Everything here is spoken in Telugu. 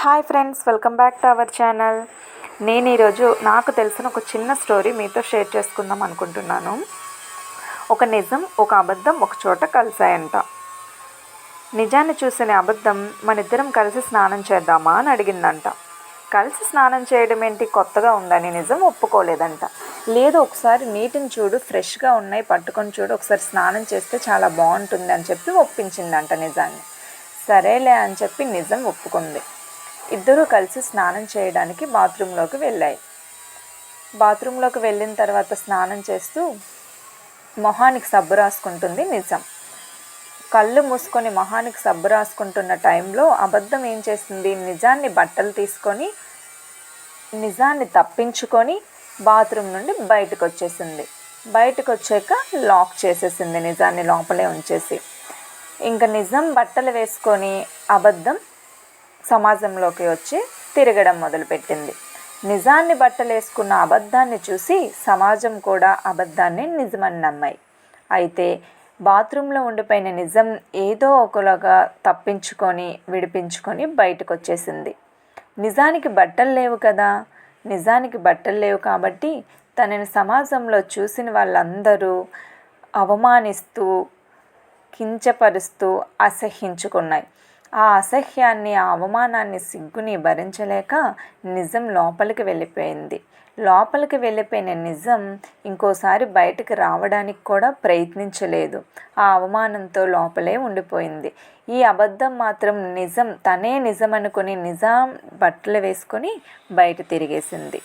Hi friends, welcome back to our channel. నేను ఈరోజు నాకు తెలిసిన ఒక చిన్న స్టోరీ మీతో షేర్ చేసుకుందాం అనుకుంటున్నాను. ఒక నిజం, ఒక అబద్ధం ఒక చోట కలిసాయంట. నిజాన్ని చూసిన అబద్ధం, మనిద్దరం కలిసి స్నానం చేద్దామా అని అడిగిందంట. కలిసి స్నానం చేయడం ఏంటి, కొత్తగా ఉందని నిజం ఒప్పుకోలేదంట. లేదు, ఒకసారి నీటిని చూడు, ఫ్రెష్గా ఉన్నాయి, పట్టుకొని చూడు, ఒకసారి స్నానం చేస్తే చాలా బాగుంటుంది అని చెప్పి ఒప్పించిందంట నిజాన్ని. సరేలే అని చెప్పి నిజం ఒప్పుకుంది. ఇద్దరూ కలిసి స్నానం చేయడానికి బాత్రూంలోకి వెళ్ళాయి. బాత్రూంలోకి వెళ్ళిన తర్వాత స్నానం చేస్తూ మొహానికి సబ్బు రాసుకుంటుంది నిజం. కళ్ళు మూసుకొని మొహానికి సబ్బు రాసుకుంటున్న టైంలో అబద్ధం ఏం చేస్తుంది, నిజాన్ని బట్టలు తీసుకొని నిజాన్ని తప్పించుకొని బాత్రూమ్ నుండి బయటకు వచ్చేసింది. బయటకు వచ్చాక లాక్ చేసేసింది, నిజాన్ని లోపలే ఉంచేసి. ఇంకా నిజం బట్టలు వేసుకొని అబద్ధం సమాజంలోకి వచ్చి తిరగడం మొదలుపెట్టింది. నిజాన్ని బట్టలేసుకున్న అబద్ధాన్ని చూసి సమాజం కూడా అబద్ధాన్ని నిజమని నమ్మాయి. అయితే బాత్రూంలో ఉండిపోయిన నిజం ఏదో ఒకలాగా తప్పించుకొని విడిపించుకొని బయటకు వచ్చేసింది. నిజానికి బట్టలు లేవు కదా, నిజానికి బట్టలు లేవు కాబట్టి తనని సమాజంలో చూసిన వాళ్ళందరూ అవమానిస్తూ కించపరుస్తూ అసహ్యించుకున్నాయి. ఆ అసహ్యాన్ని, ఆ అవమానాన్ని, సిగ్గుని భరించలేక నిజం లోపలికి వెళ్ళిపోయింది. లోపలికి వెళ్ళిపోయిన నిజం ఇంకోసారి బయటకు రావడానికి కూడా ప్రయత్నించలేదు. ఆ అవమానంతో లోపలే ఉండిపోయింది. ఈ అబద్ధం మాత్రం నిజం, తనే నిజం అనుకుని నిజం బట్టలు వేసుకొని బయట తిరిగేసింది.